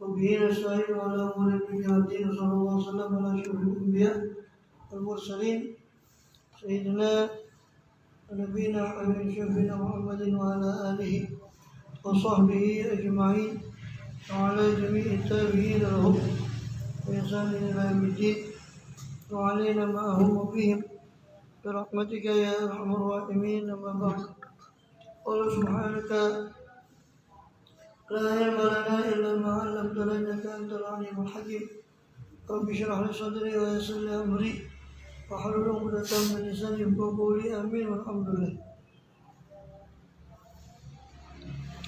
وبه نستعين على أمور الدنيا والدين صلى الله عليه وسلم على أشرف الأنبياء والمرسلين سيدنا ونبينا وحبيب شفينا محمد وعلى آله وصحبه أجمعين وعلى جميع التابعين لهم بإحسان إلى يوم الدين وعلينا معهم وبهم برحمتك يا أرحم الراحمين. أما بعد قل سبحانك لا علم لنا إلا ما علمتنا إنك أنت العليم الحكيم. رب اشرح لي صدري ويسر لي أمري واحلل عقدة من لساني يفقهوا قولي آمين والحمد لله.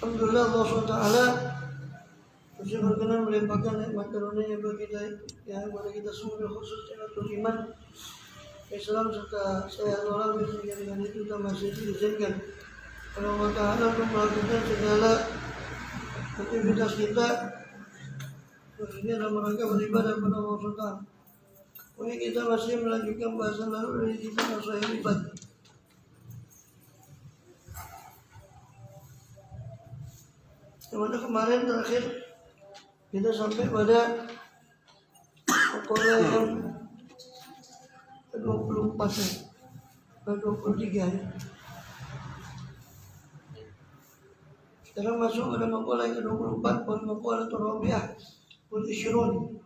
Alhamdulillah Allah SWT masih berkenan melimpahkan nikmat karunia bagi kita, kepada kita semua, khususnya nikmatul iman, Islam serta sehat orang sehingga dengan itu kita masih diizinkan oleh Allah Ta'ala untuk melakukan segala aktivitas kita khususnya dalam rangka beribadah kepada Allah SWT. Kemudian kita masih melanjutkan bahasan lalu dari kitab Sahih Ibad. Dimana kemarin terakhir kita sampai pada maqalah yang ke-24 ke-23 ya. Sekarang masuk pada maqalah yang ke-24, maqalah Rabi'ah wal Ishrun.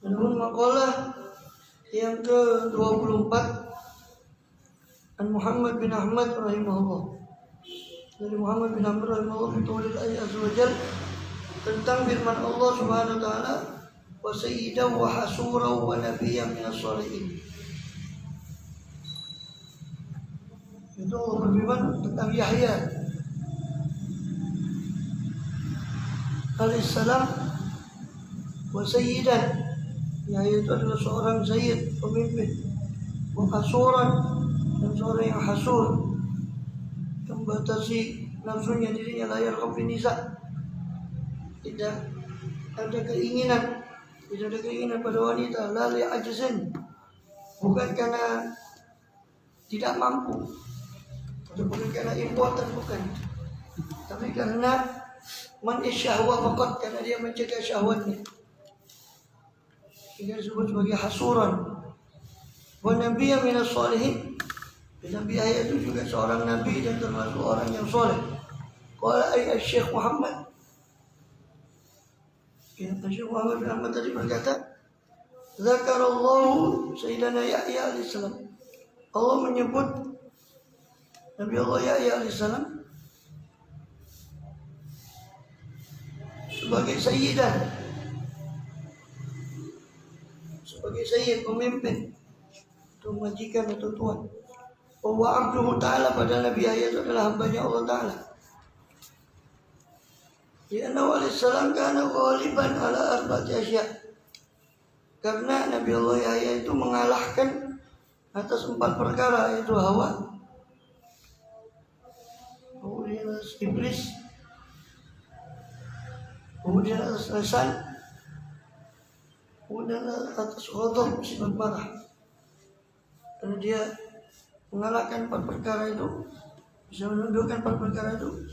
Namun maqalah yang ke-24 An Muhammad bin Ahmad rahimahullah, dari Muhammad bin Amr rahimahullah fi qaulil azza wa jalla, tentang firman Allah Subhanahu wa taala, wa sayyidan wa hasuran wa nabiyyan minas shalihin. Itu Allah berfirman tentang Yahya alaihissalam, wa sayyidan, Yahya itu adalah seorang sayyid, pemimpin, wa hasuran, dan seorang yang hasur, membatasi nafsunya, dirinya layar kopi nisa, tidak ada keinginan pada wanita, lali ajzin, bukan karena tidak mampu atau bukan karena impoten, bukan, tapi karena manis syahwat faqat, karena dia mencegah syahwatnya, sehingga disebut sebagai hasuran. Wa nabiyyan minas shalihin, Nabi Yahya itu juga seorang nabi dan termasuk orang yang soleh. Qala Syekh Muhammad, Syekh Muhammad bin Ahmad tadi berkata, Zakarallahu Sayyidina Yahya alaihissalam, Allah menyebut Nabi Allah Yahya alaihissalam sebagai sayyidan, sebagai sayyid, pemimpin, atau majikan atau tuan. Wa abduhu ta'ala, pada Nabi Yahya itu adalah hambanya Allah Ta'ala. Lianna alaihissalam kana ghaliban ala arba'ati asya', karena Nabi Allah Yahya itu mengalahkan atas 4 perkara, yaitu hawa, kemudian iblis, kemudian atas lisan, kemudian atas ghadab, sifat marah. Dan dia mengalahkan 4 perkara itu, bisa menundukkan 4 perkara itu,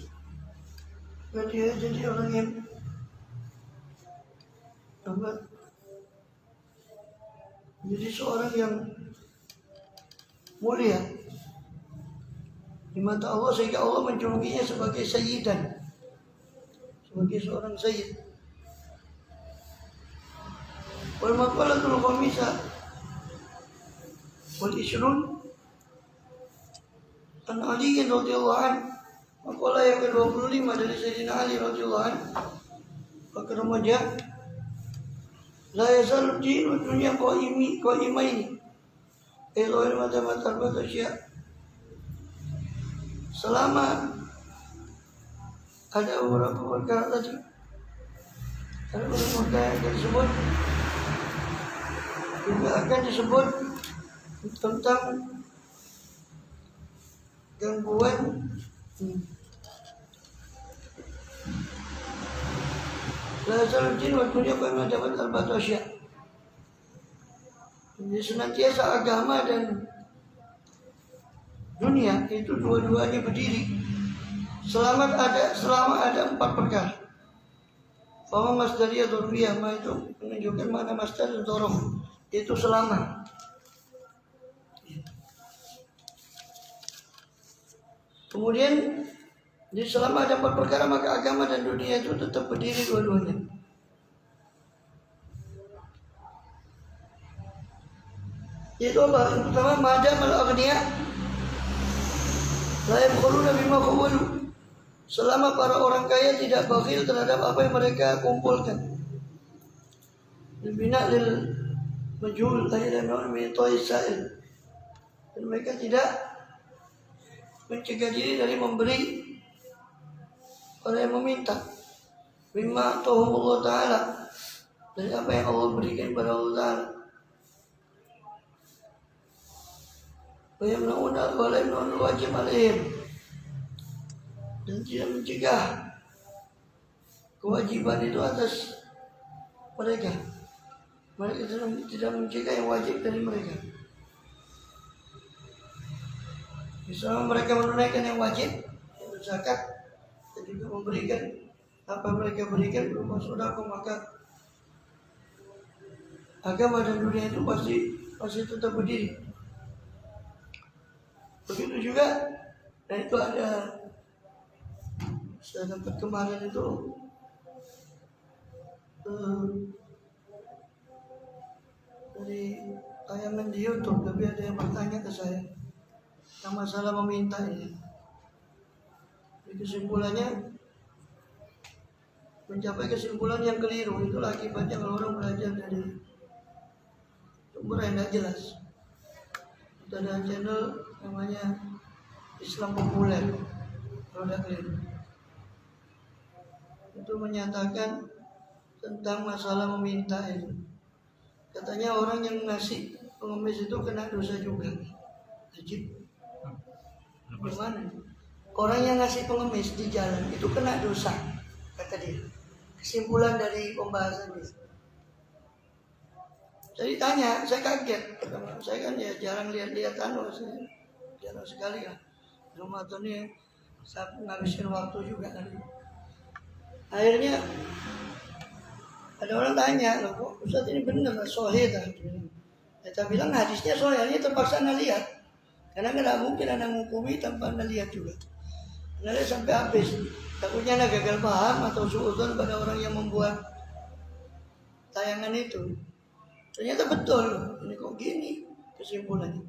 dan dia jadi orang yang jadi seorang yang mulia di mata Allah, sehingga Allah menjulukinya sebagai sayyidan, sebagai seorang sayyid. Wal maqalatul khamisah wal ishrun An Ali radhiyallahu anhu, maqalah yang ke-25 dari Sayyidina Ali radhiyallahu anhu, maka remaja, la yazal dinu dunya qaimaini ila mata batasya, selama ada beberapa perkara tadi, ada beberapa perkara yang disebut, juga akan disebut tentang gangguan lazal jin waktunya bagaimana dapat al-batasya. Jadi senantiasa agama dan dunia itu dua-duanya berdiri selama ada 4 perkara. Bahwa masdariyah dzarfiyah ma itu menunjukkan mana masdar dan dzarf, itu selama. Kemudian di selama ada 4 perkara maka agama dan dunia itu tetap berdiri dua-duanya. Yaitu Allah yang pertama madam al-aghniya la yabkhuluna bima khawalu. Selama para orang kaya tidak bakhil terhadap apa yang mereka kumpulkan. Bina lil majhul akhirnya min sa'il. Dan mereka tidak mencegah diri dari memberi orang yang meminta. Mimma ta'ala ta'ala, dari apa yang Allah berikan kepada Allah Ta'ala. Wayamna'una wa la yamna'una wajib alaihim, dan tidak mencegah kewajiban itu atas mereka. Mereka tidak mencegah yang wajib dari mereka. Misalnya mereka menunaikan yang wajib, yaitu zakat, dan juga memberikan apa mereka berikan berupa sedekah, maka agama dan dunia itu pasti tetap berdiri. Begitu juga, dan itu ada saya dapat kemarin itu dari tayangan di YouTube, tapi ada yang bertanya ke saya tentang masalah meminta ini. Jadi kesimpulannya, mencapai kesimpulan yang keliru itulah akibatnya kalau orang belajar dari sumber yang tidak jelas. Kita ada channel namanya Islam Populer, kalau tidak keliru, itu menyatakan tentang masalah meminta itu. Katanya orang yang ngasih pengemis itu kena dosa juga. Ajib. Bagaimana? Orang yang ngasih pengemis di jalan itu kena dosa, kata dia. Kesimpulan dari pembahasan itu. Jadi tanya, saya kaget. Saya kan ya jarang lihat-lihat jarang sekali ya. Ramadan ini saya menghabiskan waktu juga kan. Akhirnya ada orang tanya, loh kok Ustaz ini benar sahih tak? Saya bilang hadisnya sahih, ini terpaksa lihat. Karena nggak mungkin ada menghukumi tanpa lihat juga. Lihat sampai habis. Takutnya ada gagal paham atau suudzon pada orang yang membuat tayangan itu. Ternyata betul, ini kok gini kesimpulannya.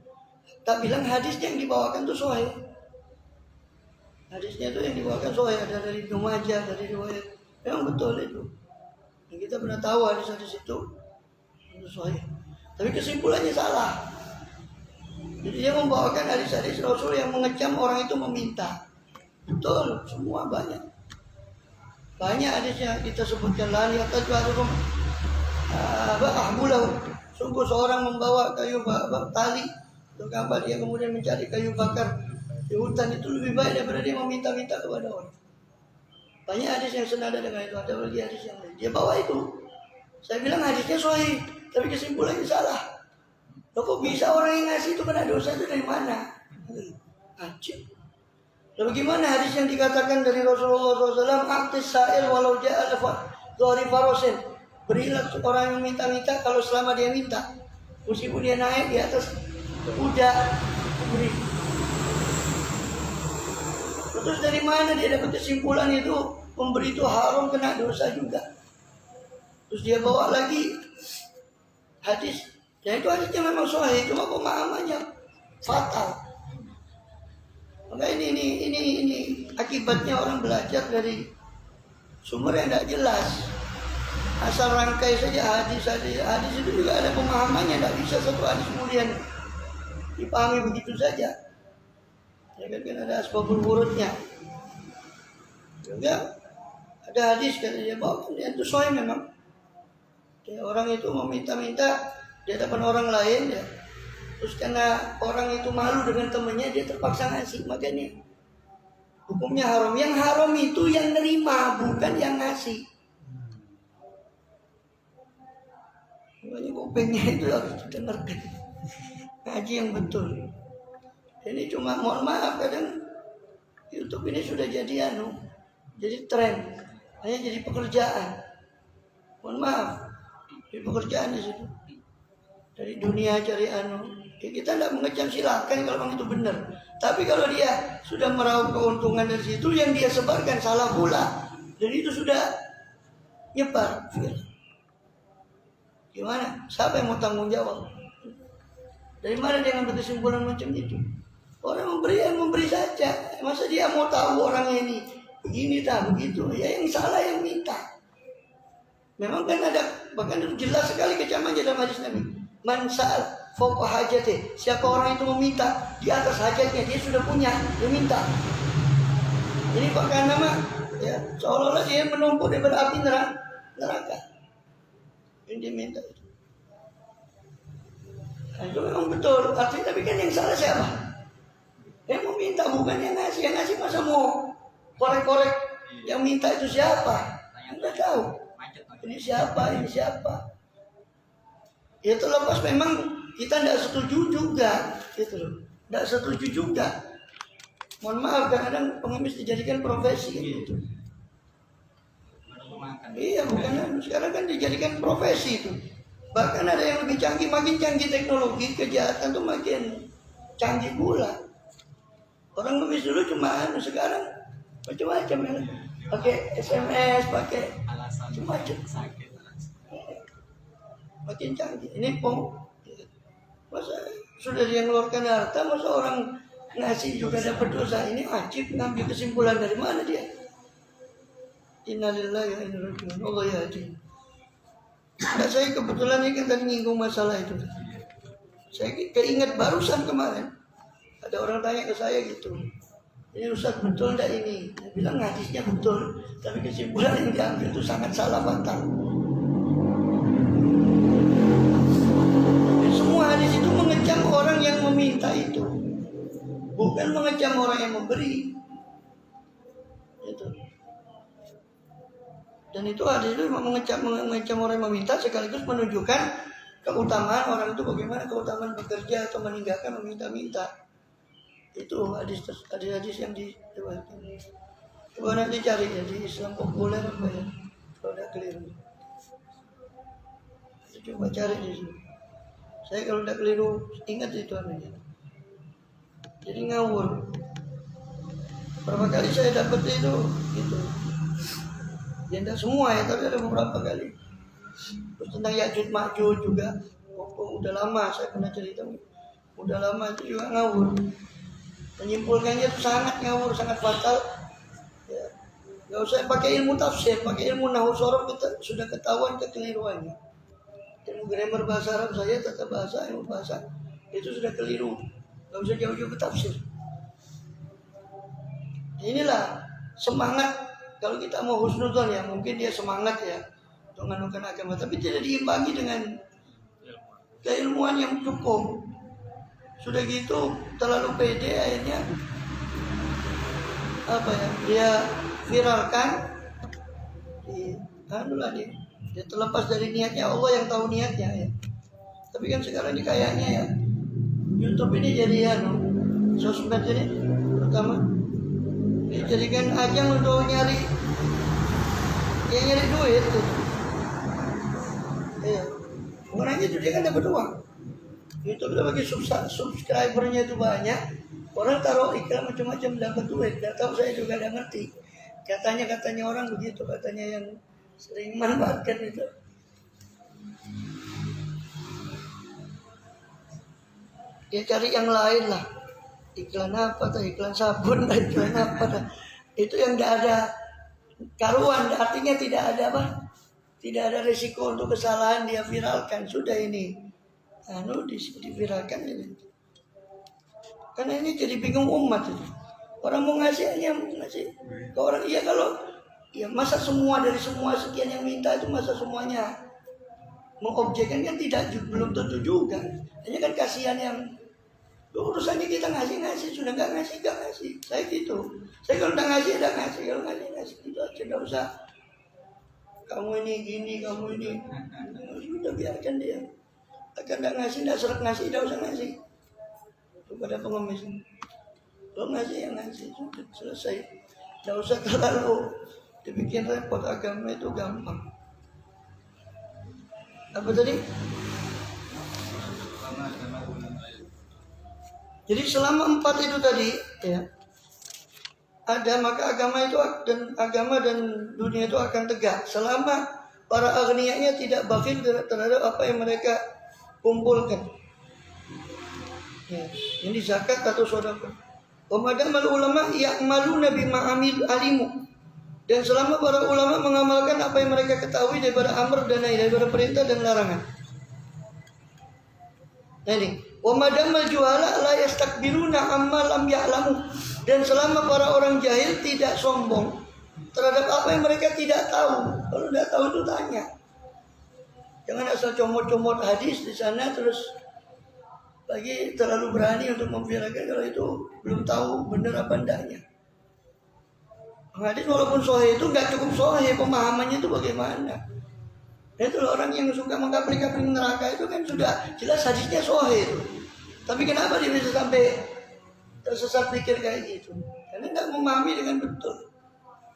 Tak bilang hadisnya yang dibawakan itu sahih. Hadisnya itu yang dibawakan sahih, ada dari Ibnu Majah, dari riwayat. Memang betul itu. Dan kita pernah tahu hadis-hadis itu sahih. Tapi kesimpulannya salah. Jadi dia membawakan hadis-hadis Rasul yang mengecam orang itu meminta. Betul, semua banyak. Banyak hadisnya kita sebutkan lah. Lihat aja ahbulahu. Sungguh seorang membawa kayu tali untuk apa dia kemudian mencari kayu bakar di hutan itu lebih baik daripada dia meminta-minta kepada orang. Banyak hadis yang senada dengan itu, ada lagi hadis yang lain. Dia bawa itu. Saya bilang hadisnya sahih, tapi kesimpulannya salah. Loh kok bisa orang yang ngasih itu kena dosa itu dari mana? Acik. Lalu bagaimana hadis yang dikatakan dari Rasulullah SAW, aktis sa'il walau ja'al dhari farosin. Berilah orang yang minta-minta kalau selama dia minta, meskipun dia naik di atas kuda, beri. Terus dari mana dia dapat kesimpulan itu pemberi itu haram kena dosa juga? Terus dia bawa lagi hadis, dan itu hadisnya memang sahih, cuma pemahamannya fatal. Maka ini akibatnya orang belajar dari sumber yang tidak jelas. Asal rangkai saja hadis itu juga ada pemahamannya, tidak bisa satu hadis kemudian dipahami begitu saja. Ya kan ada asbabul wurudnya. Juga ada hadis kan dia bawa itu sahih memang. Ya, orang itu meminta-minta di hadapan orang lain ya. Terus karena orang itu malu dengan temannya, dia terpaksa ngasih, makanya hukumnya haram. Yang haram itu yang nerima, bukan yang ngasih. Makanya kupingnya itu harus didengarkan. Ngaji yang betul. Ini cuma mohon maaf kadang YouTube ini sudah jadi jadi tren, hanya jadi pekerjaan. Mohon maaf, di pekerjaan di situ. Dari dunia cari ya kita tidak mengecam, silakan kalau memang itu benar. Tapi kalau dia sudah meraup keuntungan dari situ, yang dia sebarkan salah pula, dan itu sudah nyebar. Gimana? Siapa yang mau tanggung jawab? Dari mana dia ngambil kesimpulan macam itu? Orang memberi saja. Masa dia mau tahu orang ini begini tak begitu? Ya yang salah yang minta. Memang kan ada, bahkan itu jelas sekali kecaman dalam hadis Nabi. Man sa'al fawqa hajatih. Siapa orang itu meminta di atas hajatnya, dia sudah punya, dia minta. Ini bahkan nama ya seolah-olah dia menumpuk daripada api neraka. Yang dia minta itu. Nah, itu memang betul. Artinya tapi kan yang salah siapa? Yang meminta bukan yang ngasih. Yang ngasih masa mau korek-korek yang minta itu siapa? Anda tahu. Ini siapa? Ya terlepas memang kita tidak setuju juga, gitu loh. Tidak setuju juga. Mohon maaf, kadang-kadang pengemis dijadikan profesi gitu. Iya, bukan sekarang kan dijadikan profesi itu. Bahkan ada yang lebih canggih, makin canggih teknologi, kejahatan tuh makin canggih pula. Orang ngemis dulu cuma sekarang macam-macam ya. Pakai SMS, pakai macam-macam. Makin canggih. Ini masa sudah dia ngeluarkan harta, masa orang ngasih juga dapat dosa. Ini wajib ngambil kesimpulan dari mana dia? Innalillahi wa inna ilaihi raji'un. Allah yahdi. Nah, saya kebetulan ini kan tadi nyinggung masalah itu. Saya keinget barusan kemarin ada orang tanya ke saya gitu. Ini Ustaz betul enggak ini? Saya bilang hadisnya betul, tapi kesimpulan yang diambil itu sangat salah fatal. Semua hadis itu mengecam orang yang meminta itu, bukan mengecam orang yang memberi. Itu. Dan itu hadis itu mengecam orang yang meminta sekaligus menunjukkan keutamaan orang itu, bagaimana keutamaan bekerja atau meninggalkan meminta-minta. Itu hadis-hadis yang diriwayatkan. Coba nanti cari ya di Islam populer apa ya, kalau udah keliru. Coba cari di sini. Saya kalau udah keliru ingat itu anunya. Jadi ngawur. Berapa kali saya dapat itu gitu. Ya tidak semua ya, tapi ada beberapa kali. Terus tentang Ya'juj Ma'juj juga, udah lama saya pernah cerita. Udah lama itu juga ngawur. Menyimpulkannya itu sangat ngawur, sangat fatal. Ya, nggak usah pakai ilmu tafsir, pakai ilmu nahwu sorof sudah ketahuan kekeliruannya. Ilmu grammar bahasa Arab saya, tata bahasa, ilmu bahasa itu sudah keliru. Nggak usah jauh-jauh ke tafsir. Inilah semangat. Kalau kita mau husnuzon ya, mungkin dia semangat ya untuk menganukan agama, tapi tidak diimbangi dengan keilmuan yang cukup. Sudah gitu terlalu pede, akhirnya apa ya? Dia viralkan di dia terlepas dari niatnya, Allah yang tahu niatnya ya. Tapi kan sekarang ini kayaknya ya YouTube ini jadi sosmed ini pertama dijadikan ajang untuk nyari duit tuh. Iya. Bukan hanya itu, dia kan dapat uang. YouTube udah bagi subscribernya itu banyak. Orang taruh iklan macam-macam dapat duit. Gak tahu, saya juga gak ngerti. Katanya orang begitu, katanya yang sering manfaatkan itu. Dia cari yang lain lah. Iklan apa, iklan sabun, iklan apa. Itu yang tidak ada karuan, artinya tidak ada apa? Tidak ada risiko untuk kesalahan, dia viralkan. Sudah ini diviralkan ini. Karena ini jadi bingung umat itu. Orang mau ngasih hanya mau ngasih ke orang. Iya, kalau ya masa semua dari semua sekian yang minta itu masa semuanya mengobjekkan kan tidak, belum tentu juga. Hanya kan kasihan yang urusannya kita ngasih sudah nggak ngasih. Saya gitu. Saya kalau udah ngasih kalau ngasih itu aja, nggak usah. Kamu ini gini, kamu ini. Sudah biarkan dia. Akan nggak ngasih, nggak serak ngasih, nggak usah ngasih. Kepada pengemis. Kalau ngasih yang ngasih sudah selesai. Nggak usah terlalu dibikin repot, agama itu gampang. Apa tadi? Jadi selama 4 itu tadi ya ada, maka agama dan dunia itu akan tegak selama para aghniyanya tidak bakhil terhadap apa yang mereka kumpulkan. Ya, ini zakat atau sedekah. Wamadamal ulama ya'maluna bima alimu. Dan selama para ulama mengamalkan apa yang mereka ketahui daripada amr dan nahi, daripada perintah dan larangan. Nah ini, wamadamal juhala la yastakbiruna amma lam ya'lamu. Dan selama para orang jahil tidak sombong terhadap apa yang mereka tidak tahu. Kalau tidak tahu itu tanya. Jangan asal comot-comot hadis di sana terus lagi terlalu berani untuk memviralkan kalau itu belum tahu benar apa endaknya. Hadis walaupun sahih itu nggak cukup sahih, pemahamannya itu bagaimana? Itu orang yang suka mengkapling-kapling neraka itu kan sudah jelas hadisnya sahih itu. Tapi kenapa dia bisa sampai tersesat pikir kayak gitu? Karena nggak memahami dengan betul.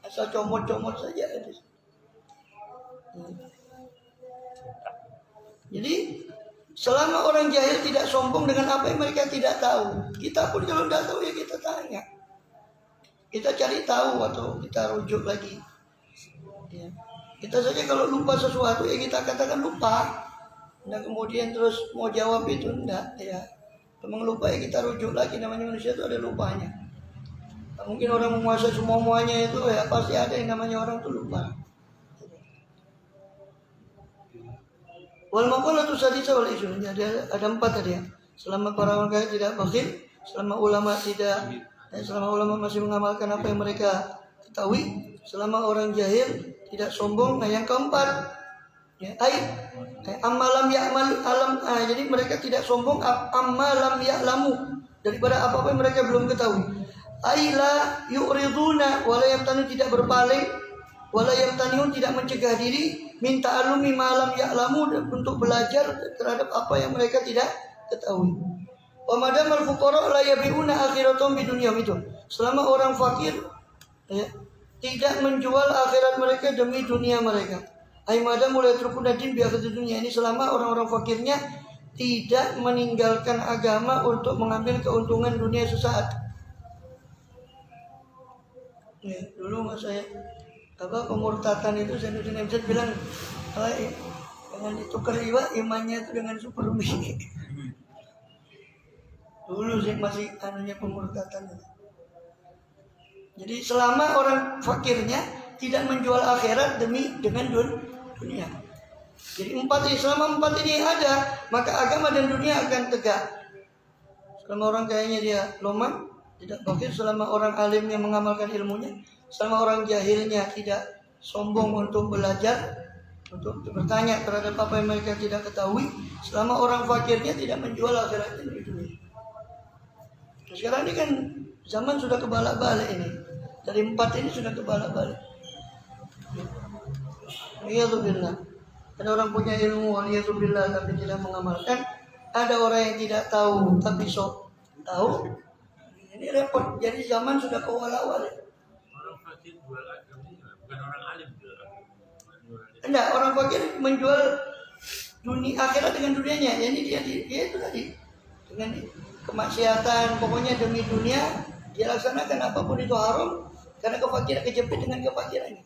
Asal comot-comot saja hadis. Jadi selama orang jahil tidak sombong dengan apa yang mereka tidak tahu, kita pun kalau tidak tahu ya kita tanya, kita cari tahu atau kita rujuk lagi. Ya. Kita saja kalau lupa sesuatu ya kita katakan lupa, dan kemudian terus mau jawab itu enggak ya. Memang lupa ya kita rujuk lagi, namanya manusia itu ada lupanya. Nah, mungkin orang menguasai semuanya itu ya pasti ada yang namanya orang itu lupa. Wal maqalatu sadisa wal isyun. Jadi ada 4 tadi ya. Selama para ulama tidak bakhil, selama ulama masih mengamalkan apa yang mereka ketahui, selama orang jahil tidak sombong. Nah yang keempat ya, amalam ya'mal alam. Jadi mereka tidak sombong amalam ya'lamu, daripada apa-apa yang mereka belum ketahui. Aila yu'riduna wala yamtanu, tidak berpaling, wala yamtanun, tidak mencegah diri, minta alumi malam ya'lamu, untuk belajar terhadap apa yang mereka tidak ketahui. Wa madamal fuqara la yabiuna akhiratum bidunyahum, itu selama orang fakir ya, tidak menjual akhirat mereka demi dunia mereka. Ai madam mulai terkuna din bi akhir dunia, ini selama orang-orang fakirnya tidak meninggalkan agama untuk mengambil keuntungan dunia sesaat. Ya, dulu mas saya pemurtatan itu Zainuddin Abidin bilang dengan ditukar imannya itu dengan supermi. Dulu sih masih pemurtatan. Jadi selama orang fakirnya tidak menjual akhirat dengan dunia. Jadi 4 ini, selama 4 ini ada, maka agama dan dunia akan tegak. Selama orang kayaknya dia lemah, tidak fakir, selama orang alimnya mengamalkan ilmunya, selama orang jahilnya tidak sombong untuk belajar, untuk bertanya terhadap apa yang mereka tidak ketahui, selama orang fakirnya tidak menjual akhiratnya demi dunia. Sekarang ini kan zaman sudah kebalak-balik ini. Dari 4 ini sudah kebalak-balik. Waliyadzubillah. Ada orang punya ilmu waliyadzubillah tapi tidak mengamalkan. Ada orang yang tidak tahu tapi sok tahu. Ini repot. Jadi zaman sudah kewala-wala. Orang fakir jual agamanya, bukan orang alim jual agama. Enggak, orang fakir menjual dunia akhirat dengan dunianya. Jadi dia itu tadi dengan kemaksiatan, pokoknya demi dunia dia laksanakan apapun itu haram karena kefakiran, kejepit dengan kefakirannya.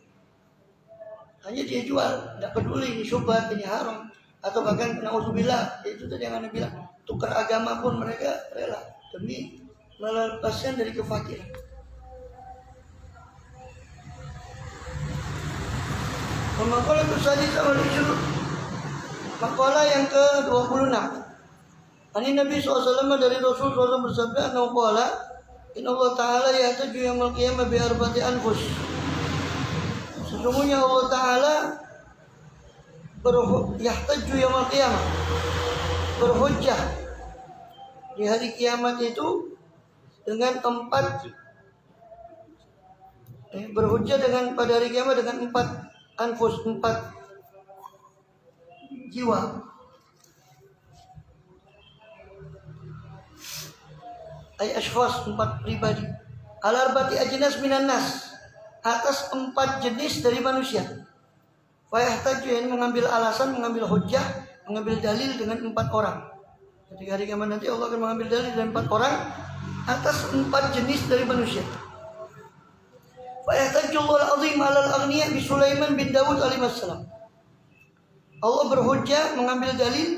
Hanya dia jual, tidak peduli ini syubhat, ini haram, atau bahkan naudzubillah, itu tadi yang Anda bilang, tukar agama pun mereka rela demi melepaskan dari kefakiran. Makalah itu tadi sama disuruh. Makalah yang ke-26. Ani Nabi SAW dari Rasul SAW bersabda, "Nauqala Inna Allah Ta'ala yahtaju yaumil qiyamah bi arba'ati anfus." Sesungguhnya Allah Ta'ala yahtaju yaumil qiyamah, berhujjah di hari kiamat itu dengan 4 berhujjah dengan pada hari kiamat dengan 4 anfus, 4 jiwa. Ay ashfas, 4 pribadi. Al-arbati ajnas minan nas, atas 4 jenis dari manusia. Fayahtaju ini mengambil alasan, mengambil hujjah, mengambil dalil dengan 4 orang. Ketika hari kiamat nanti Allah akan mengambil dalil dari 4 orang atas 4 jenis dari manusia. Fayahtajullah al-azim alal aghniya bi Sulaiman bin Dawud alaihissalam. Allah berhujjah mengambil dalil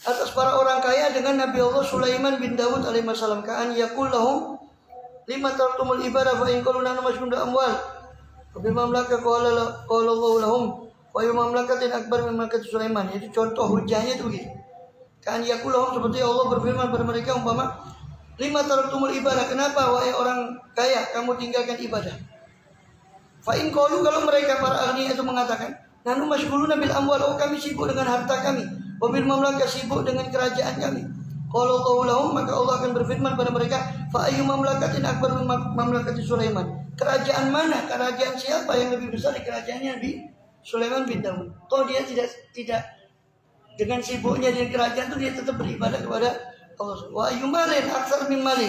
atas para orang kaya dengan Nabi Allah Sulaiman bin Dawud alaihissalam. Ka'an yaqul lahum lima tartumul ibadah fa in qalu nahnu masjunda amwal. Wa bil mamlakah qala Allahu lahum wa yu mamlakatin akbar min mamlakati Sulaiman. Itu contoh hujjahnya itu begitu. Ka'an yaqul lahum, seperti Allah berfirman kepada mereka umpama lima tartumul ibadah. Kenapa wahai orang kaya kamu tinggalkan ibadah? Fa in qalu, kalau mereka para agniya itu mengatakan nahnu masyghuluna bil amwal, oh kami sibuk dengan harta kami, wa bil mamlakah sibuk dengan kerajaan kami. Qala Allahu lahum, maka Allah akan berfirman pada mereka, fa ayyu mamlakatin akbar min mamlakati Sulaiman. Kerajaan mana? Kerajaan siapa yang lebih besar di kerajaannya Nabi Sulaiman bin Daud? Toh dia tidak dengan sibuknya di kerajaan itu dia tetap beribadah kepada Allah. Wa ayyu malin aktsar min mali.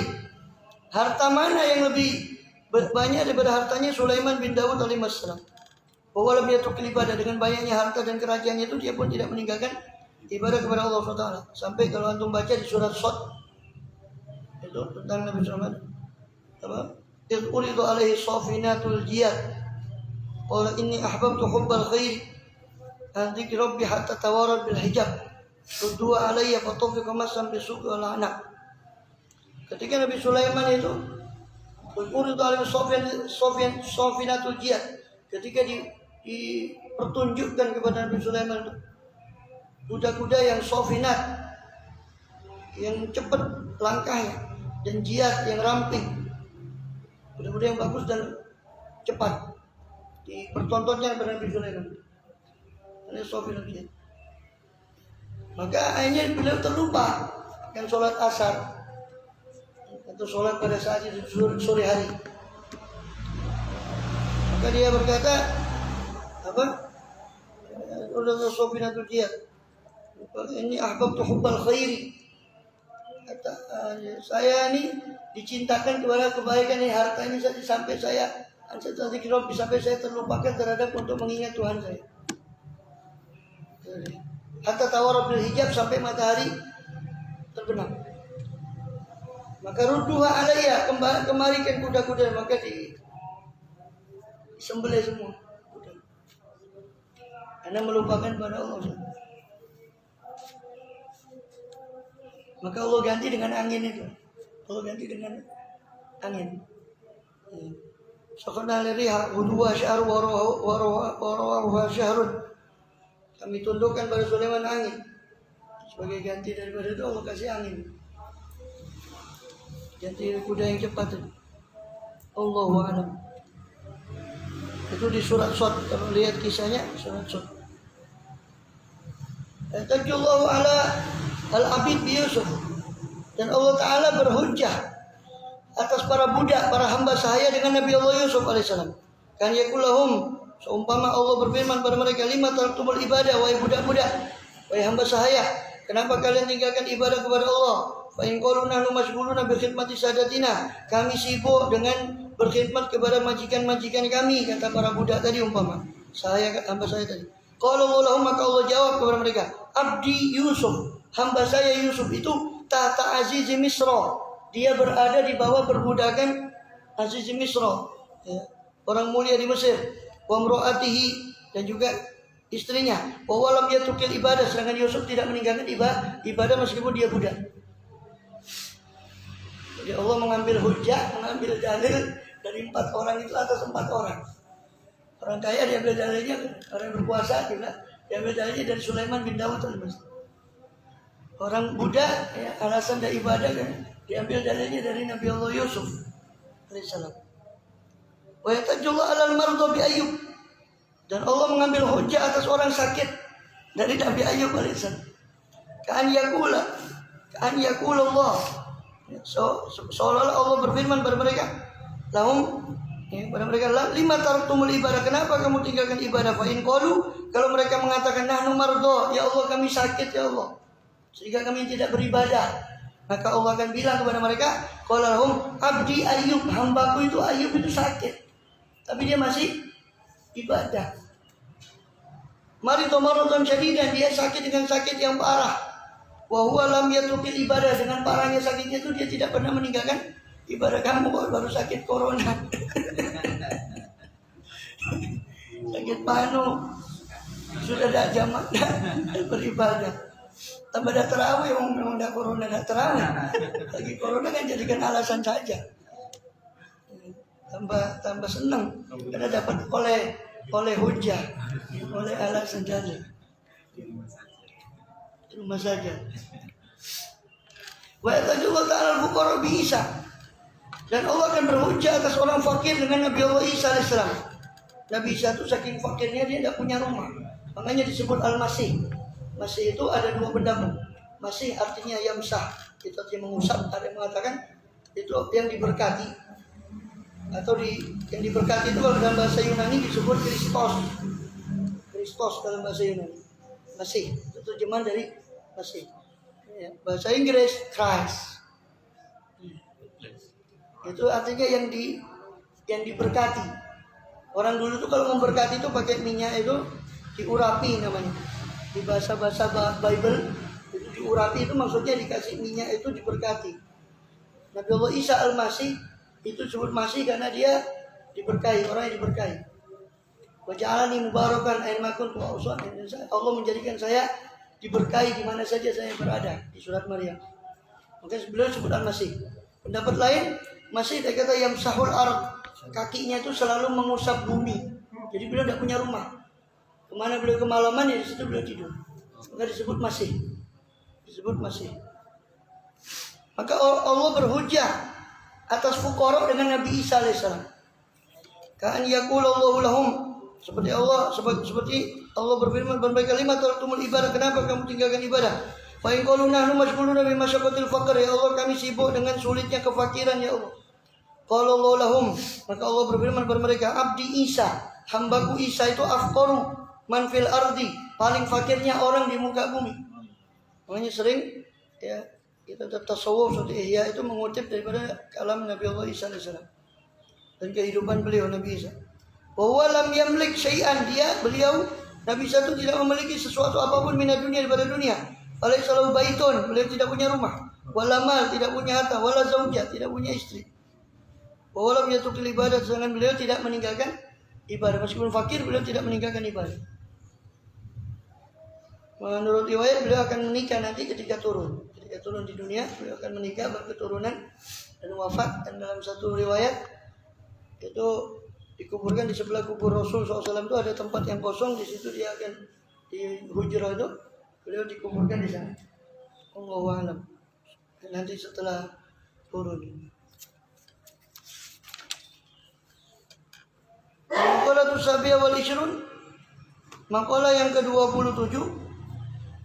Harta mana yang lebih banyak daripada hartanya Sulaiman bin Daud alaihissalam? Bahwa lebih tukil ibadah, dengan banyaknya harta dan kerajaannya itu dia pun tidak meninggalkan ibadah kepada Allah SWT. Sampai kalau antum baca di surat Shad itu tentang Nabi Sulaiman, apa? Uridu alaihi safinatul jiyad. Qala inni ahbabtu hubbal khair an dzikri rabbi hatta tawarat bil hijab. Ruddu alayya fatafiqa masam bisuqi wal anak. Ketika Nabi Sulaiman itu uridu alaihi safinatul jiyad, ketika dipertunjukkan kepada Nabi Sulaiman kuda-kuda yang sofinat, yang cepat langkahnya, dan jihad yang ramping, kuda-kuda yang bagus dan cepat, dipertontonnya kepada Nabi Sulaiman. Ini sofinat jihad. Maka akhirnya beliau terlupa akan sholat asar atau sholat pada saat itu sore hari. Maka dia berkata, apa? Udah sofinatul jihad. Ini ahbabtu hubbal khairi. Kata saya ini dicintakan kepada kebaikan ini, harta ini sampai saya sampai saya terlupakan terhadap untuk mengingat Tuhan saya. Hatta tawarab bil hijab, sampai matahari terbenam. Maka rudduha alayya, kembalikan kuda-kuda, maka disembelih semua kuda. Karena melupakan pada Allah. Maka Allah ganti dengan angin itu. Allah ganti dengan angin. Sakana liriha udwa syahr wa rawaha syahrun. Kami tundukkan pada Sulaiman angin. Sebagai ganti daripada itu Allah kasih angin. Ganti kuda yang cepat itu. Allahu a'lam. Itu di surat Shad, kalau lihat kisahnya surat Shad. Tajullahu ala al-abid bi Yusuf. Dan Allah Ta'ala berhujjah atas para budak, para hamba sahaya dengan Nabi Allah Yusuf alaihissalam. Kan yakulahum, seumpama Allah berfirman pada mereka, lima tartumul ibadah, wahai budak-budak, wahai hamba sahaya, kenapa kalian tinggalkan ibadah kepada Allah? Fa in qalu nahnu masghuluna bi khidmati sadatina, kami sibuk dengan berkhidmat kepada majikan-majikan kami, kata para budak tadi umpama. Saya hamba saya tadi. Qala Allahumma, maka Allah jawab kepada mereka, abdi Yusuf, hamba saya Yusuf itu tahta Aziz Misra. Dia berada di bawah perbudakan Aziz Misra, ya, orang mulia di Mesir. Wa mraatihi, dan juga istrinya. Wa walam yatukil ibadah, sedangkan Yusuf tidak meninggalkan ibadah meskipun dia budak. Jadi Allah mengambil hujjah, mengambil dalil dari 4 orang itu atas 4 orang. Orang kaya diambil dalilnya, orang berpuasa juga diambil dalilnya dari Sulaiman bin Dawud alaihissalam. Orang budak, ya, alasan dari ibadah kan, diambil dalilnya dari Nabi Allah Yusuf alaihissalam. Wa yatajullah alal marda bi Ayyub, dan Allah mengambil hujjah atas orang sakit dari Nabi Ayyub alaihissalam. Ka'an yakula Allah, seolah-olah Allah berfirman pada mereka, lahum, ya, pada mereka, lima tartumul ibadah, kenapa kamu tinggalkan ibadah? Fa in qalu, kalau mereka mengatakan nahnu marda, ya Allah kami sakit ya Allah, sehingga kami tidak beribadah, maka Allah akan bilang kepada mereka, qala lahum abdi Ayyub, hambaku itu Ayyub itu sakit, tapi dia masih ibadah. Mari tomarotan syadidan, dia sakit dengan sakit yang parah. Wa huwa lam yatrukil ibadah, dengan parahnya sakitnya itu dia tidak pernah meninggalkan ibadah. Kamu baru sakit corona. Sakit panu. Sudah ada jamak beribadah. Tambah dah terawih, memang dah corona dah terawih. Lagi corona kan jadikan alasan saja. Tambah senang karena dapat oleh hujah, oleh alasan saja. Rumah saja. Wa yatajullah ta'ala al-fuqara bi Isa. Dan Allah akan berhujah atas orang fakir dengan Nabi Allah Isa alaihissalam. Nabi Isa itu saking fakirnya dia tidak punya rumah. Makanya disebut Al-Masih. Masih itu ada dua pendapat. Masih artinya yamsah, itu artinya mengusap. Ada yang mengatakan itu yang diberkati. Atau yang diberkati itu kalau dalam bahasa Yunani disebut Kristos. Kristos dalam bahasa Yunani. Masih, itu terjemahan dari Masih. Ya, bahasa Inggris Christ. Itu artinya yang diberkati. Orang dulu tuh kalau memberkati itu pakai minyak itu diurapi namanya. Di bahasa-bahasa Bible itu diurapi itu maksudnya dikasih minyak itu diberkati. Nabi Allah Isa Al-Masih itu disebut Masih karena dia diberkahi, orang yang diberkahi. Wa ja'alani mubarakan aina kuntu wa awsani. Allah menjadikan saya diberkahi di mana saja saya berada, di surat Maryam. Maka beliau sebut Al-Masih. Pendapat lain, Masih dia kata yamsahul ard. Kakinya itu selalu mengusap bumi. Jadi beliau tidak punya rumah. Kemana beliau kemalaman ya di situ beliau tidur. Maka disebut Masih. Disebut Masih. Maka Allah berhujjah atas fuqara dengan Nabi Isa alaihissalam. Ka'an yaqulullahu lahum, seperti Allah berfirman berbagai kalimat tartumul ibadah, kenapa kamu tinggalkan ibadah? Fa in qalu nahnu mashghuluna bi masyaqqatil faqr, ya Allah kami sibuk dengan sulitnya kefakiran ya Allah. Qala Allah lahum, maka Allah berfirman kepada mereka, abdi Isa, hambaku Isa itu afqaru man fil ardi, paling fakirnya orang di muka bumi. Makanya sering ya kita tasawuf seperti Ihya itu mengutip daripada kalam Nabi Allah Isa alaihissalam dan kehidupan beliau Nabi Isa. Bahwa lam yamlik syai'an, beliau Nabi Isa itu tidak memiliki sesuatu apapun minat dunia daripada dunia. Alaihissalam baitun, beliau tidak punya rumah. Walamal, tidak punya harta. Wala zaujah, tidak punya istri. Bahwa lam yatukil ibadah, sedangkan beliau tidak meninggalkan ibadah. Meskipun fakir, beliau tidak meninggalkan ibadah. Menurut riwayat beliau akan menikah nanti ketika turun. Ketika turun di dunia, beliau akan menikah, berketurunan dan wafat. Dan dalam satu riwayat itu dikuburkan di sebelah kubur Rasul SAW itu ada tempat yang kosong, di situ dia akan di hujrah itu beliau dikuburkan di sana. Allahu a'lam. Nanti setelah turun. Maqalah Sabiya wal Ishrun, maqalah yang ke-27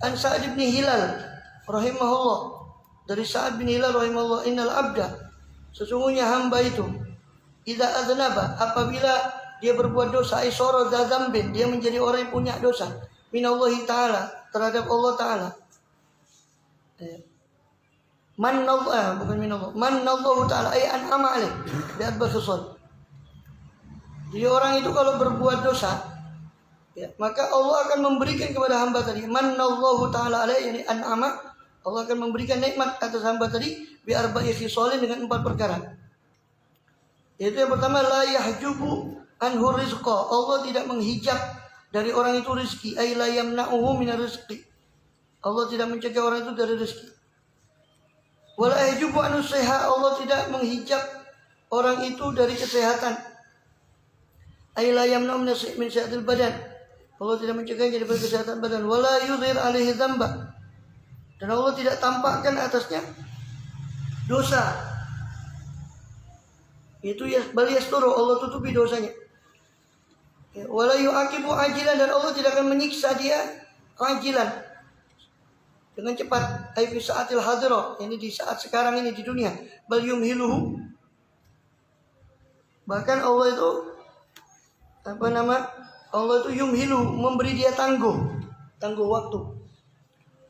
An Sa'ad bin Hilal rahimahullah, dari Sa'ad bin Hilal rahimahullah, innal abda, sesungguhnya hamba itu, idza adznaba, apabila dia berbuat dosa, isara dzambin, dia menjadi orang yang punya dosa, minallahi taala, terhadap Allah taala. Manallahu taala ay an'ama alaih bi arba'il khisal. Jadi orang itu kalau berbuat dosa, ya, maka Allah akan memberikan kepada hamba tadi, manallahu taala alaih, yani an'ama, Allah akan memberikan nikmat atas hamba tadi bi arba'il khisalin, dengan 4 perkara. Yaitu yang pertama, la yahjubu anhu rizqa, Allah tidak menghijab dari orang itu rezeki, ay la yamna'uhu minar rizqi, Allah tidak mencegah orang itu dari rezeki. Wala yahjubu anhu siha, Allah tidak menghijab orang itu dari kesehatan, ay la yamna'u min sihatil badan, Allah tidak mencegahnya dari kesehatan badan. Wala yudhir alaihi dzamba, dan Allah tidak tampakkan atasnya dosa. Itu ya bali yasturu, Allah tutupi dosanya. Wala yu'aqibu ajilan, dan Allah tidak akan menyiksa dia ajilan, dengan cepat. Ai fi saatil hadira, ini di saat sekarang ini di dunia. Bal yumhiluhu, bahkan Allah itu Allah itu yumhilu, memberi dia tangguh waktu.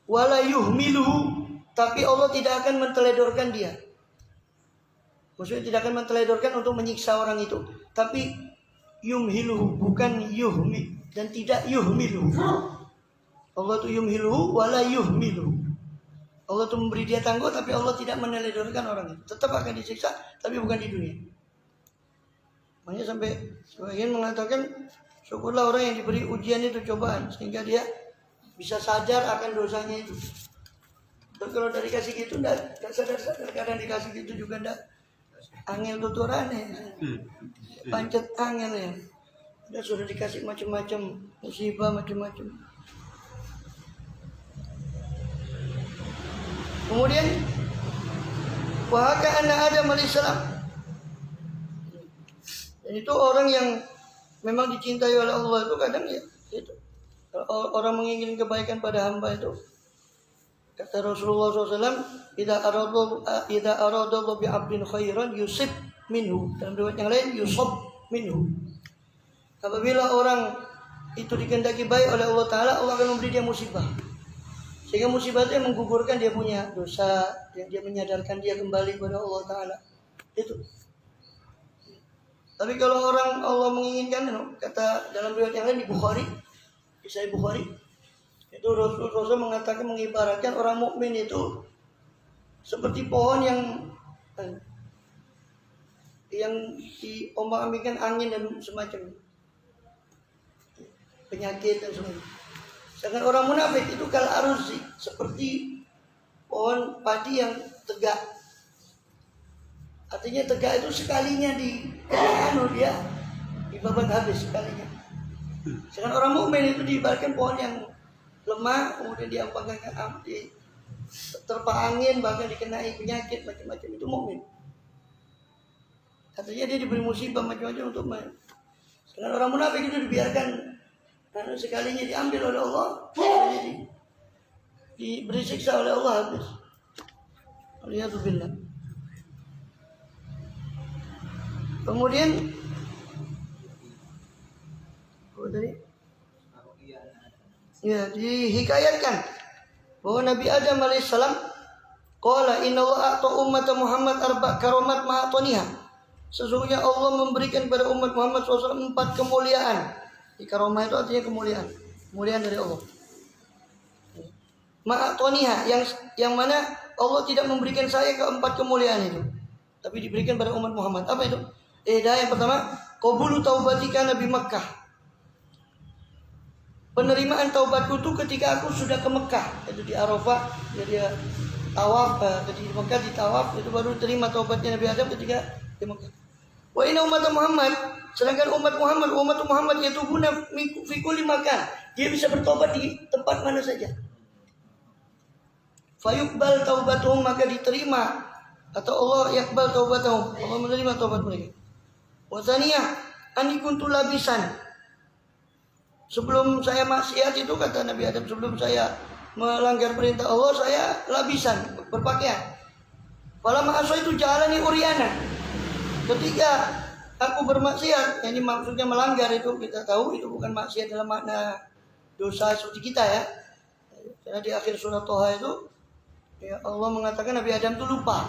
Wala yuhmiluhu, tapi Allah tidak akan menteledorkan dia. Maksudnya tidak akan menteledorkan untuk menyiksa orang itu, tapi yumhiluhu, bukan yuhmi. dan tidak yuhmilu. Allah itu yumhilu wala yuhmilu. Allah itu memberi dia tangguh, tapi Allah tidak meneledorkan orang itu. Tetap akan disiksa, tapi bukan di dunia. Makanya sampai sebagian mengatakan syukurlah orang yang diberi ujian itu, cobaan, sehingga dia bisa sadar akan dosanya itu. Dan kalau dari kasih gitu enggak sadar-sadar, kadang dikasih gitu juga enggak angel tuturannya, pancet angel ya. Dan sudah dikasih macam-macam musibah, macam-macam. Kemudian wahaka anna Adam alaihissalam, dan itu orang yang memang dicintai oleh Allah itu kadang ya itu. Kalau orang menginginkan kebaikan pada hamba itu, kata Rasulullah SAW, idza aradallahu bi 'abdin khairan yusib minhu. Dalam riwayat yang lain yusab minhu. Apabila orang itu dikehendaki baik oleh Allah Ta'ala, Allah akan memberi dia musibah. Sehingga musibah itu yang menggugurkan dia punya dosa, yang dia menyadarkan dia kembali kepada Allah Ta'ala. Itu. Tapi kalau orang Allah menginginkan, kata dalam riwayat yang lain di Bukhari, di Sahih Bukhari, itu Rasul mengatakan, mengibaratkan orang mukmin itu seperti pohon yang diombang-ambingkan angin dan semacamnya, penyakit dan sebagainya. Sedangkan orang munafik itu kal arusi, seperti pohon padi yang tegak. Artinya tegak itu sekalinya dia dibabat habis sekalinya. Sedangkan orang mukmin itu diibaratkan pohon yang lemah, kemudian diampangkan terpa angin, bahkan dikenai penyakit macam-macam, itu mukmin. Artinya dia diberi musibah macam-macam untuk main. Sedangkan orang munafik itu dibiarkan, karena sekalinya diambil oleh Allah, jadi diberi siksa oleh Allah habis. Alhamdulillah. Kemudian ya, dihikayatkan bahwa Nabi Adam alaihissalam qala inna Allah a'ta ummat Muhammad arba karomat ma'atoniha. Sesungguhnya Allah memberikan pada umat Muhammad SAW 4 kemuliaan. Di karomah itu artinya kemuliaan, kemuliaan dari Allah. Ma'atoniha, yang mana Allah tidak memberikan saya ke 4 kemuliaan itu, tapi diberikan pada umat Muhammad. Apa itu? Yang pertama, qabulu taubatika Nabi Makkah. Penerimaan taubatku itu ketika aku sudah ke Mekah, itu di Arafah, jadi tawaf, di Mekah di tawaf, itu baru terima taubatnya Nabi Adam ketika di Mekah. Wa inna umat Muhammad, sedangkan umat Muhammad yaitu guna fi kulli makan, dia bisa bertobat di tempat mana saja. Fayuqbal taubatuhum, maka diterima, atau Allah yakbal taubatuhum, Allah menerima taubat mereka. Wa tsaniyah ani kuntu labisan, sebelum saya maksiat itu, kata Nabi Adam, sebelum saya melanggar perintah Allah, saya labisan, berpakaian. Falamma asaitu jalani uryana, ketika aku bermaksiat, ini maksudnya melanggar itu kita tahu itu bukan maksiat dalam makna dosa seperti kita ya. Karena di akhir surat Toha itu ya, Allah mengatakan Nabi Adam itu lupa.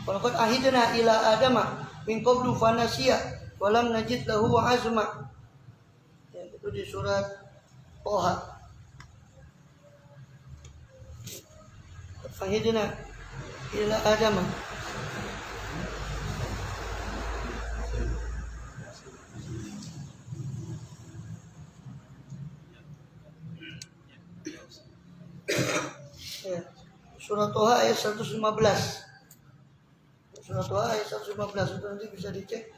Walaqad ahidna ila adama min qablu fanasiya wa lam najid lahu azma. Ya, itu di surat Toha. Ahidna ila adama. Ya, surat Toha ayat 115. Surat Toha ayat 115 itu nanti bisa dicek.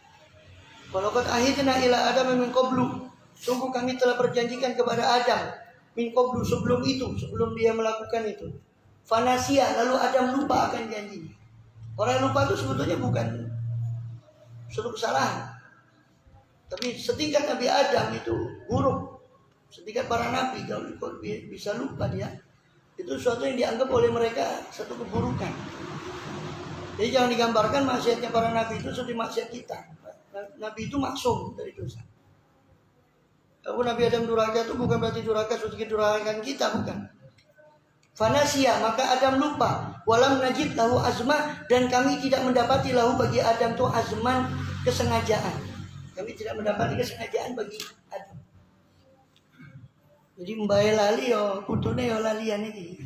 Walaqad ahidna ila Adam min qablu, sungguh kami telah berjanjikan kepada Adam min qablu, sebelum itu, sebelum dia melakukan itu. Fanasia, lalu Adam lupa akan janjinya. Orang yang lupa itu sebetulnya bukan suatu kesalahan, tapi setingkat Nabi Adam itu buruk. Setingkat para nabi, kalau bisa lupa dia, itu sesuatu yang dianggap oleh mereka satu keburukan. Jadi jangan digambarkan maksiatnya para nabi itu seperti maksiat kita. Nabi itu maksum dari dosa. Kalau Nabi Adam durhaka itu bukan berarti durhaka seperti kedurhakaan kita, bukan. Fanasia, maka Adam lupa. Walam najid lahu azmah, dan kami tidak mendapati lahu bagi Adam itu azman, kesengajaan. Kami tidak mendapati kesengajaan bagi Adam. Jadi mbae lali yo putune yo lalian iki.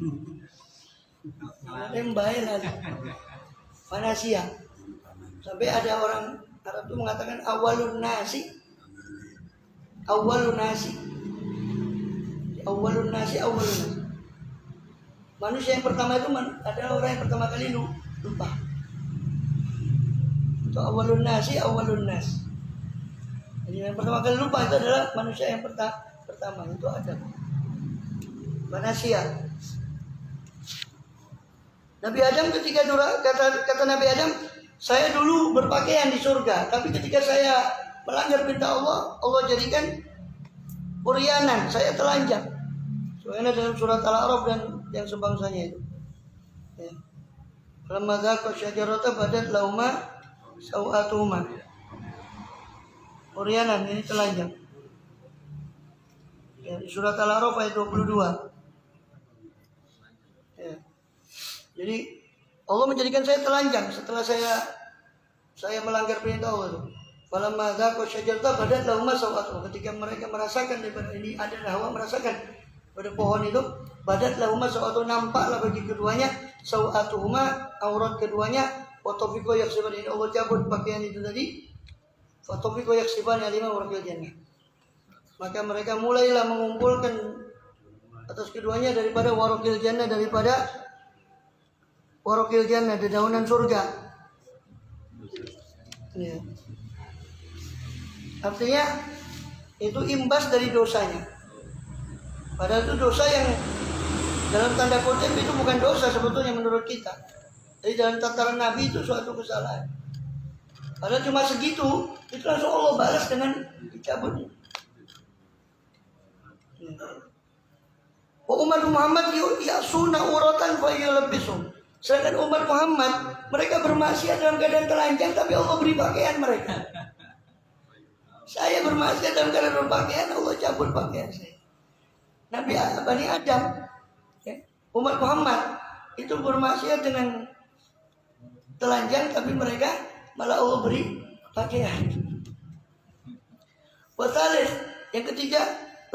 Mbae lali. Fanasia. Sampai ada orang Arab itu mengatakan awalun nasi. Awalun nasi. Awalun nasi, awalun nasi. Manusia yang pertama itu adalah orang yang pertama kali lupa. Itu awalun nasi, awalun nas. Jadi yang pertama kali lupa itu adalah manusia yang pertama itu Adam. Manusia. Nabi Adam ketika kata Nabi Adam, saya dulu berpakaian di surga, tapi ketika saya melanggar perintah Allah, Allah jadikan uryanan, saya telanjang. Soalnya dalam surat Al-A'raf dan yang sebangsanya itu. Ya. Falamma dzaqa syajarata badat lauma sawatuhuma. Uryanan ini telanjang. Ya, di surat Al-A'raf ayat 22. Ya. Jadi Allah menjadikan saya telanjang setelah saya melanggar perintah Allah. Falamma dzaqa syajarata badat lauma sawatuhuma. Ketika mereka merasakan daripada ini ada Hawa merasakan pada pohon itu badat lahuma sawatu, nampaklah bagi keduanya sawatuhuma, aurat keduanya, watofiko yaksiban, ini Allah cabut pakaian itu tadi, watofiko yaksiban alima warakil jannah. Maka mereka mulailah mengumpulkan atas keduanya daripada warakil jannah, daripada warakil jannah, dedaunan surga. Ya. Artinya itu imbas dari dosanya. Padahal itu dosa yang dalam tanda kutip itu bukan dosa sebetulnya menurut kita. Jadi dalam tataran Nabi itu suatu kesalahan. Padahal cuma segitu, itu langsung Allah balas dengan dicabutnya. Umat Muhammad yasuna uratan fa yulbisum. Sedangkan umat Muhammad mereka bermaksiat dalam keadaan telanjang, tapi Allah beri pakaian mereka. Saya bermaksiat dalam keadaan berpakaian, Allah cabut pakaian saya. Nabi Bani Adam, ya, umat Muhammad itu bermaksiat dengan telanjang, tapi mereka malah Allah beri pakaian. Wasalih, yang ketiga,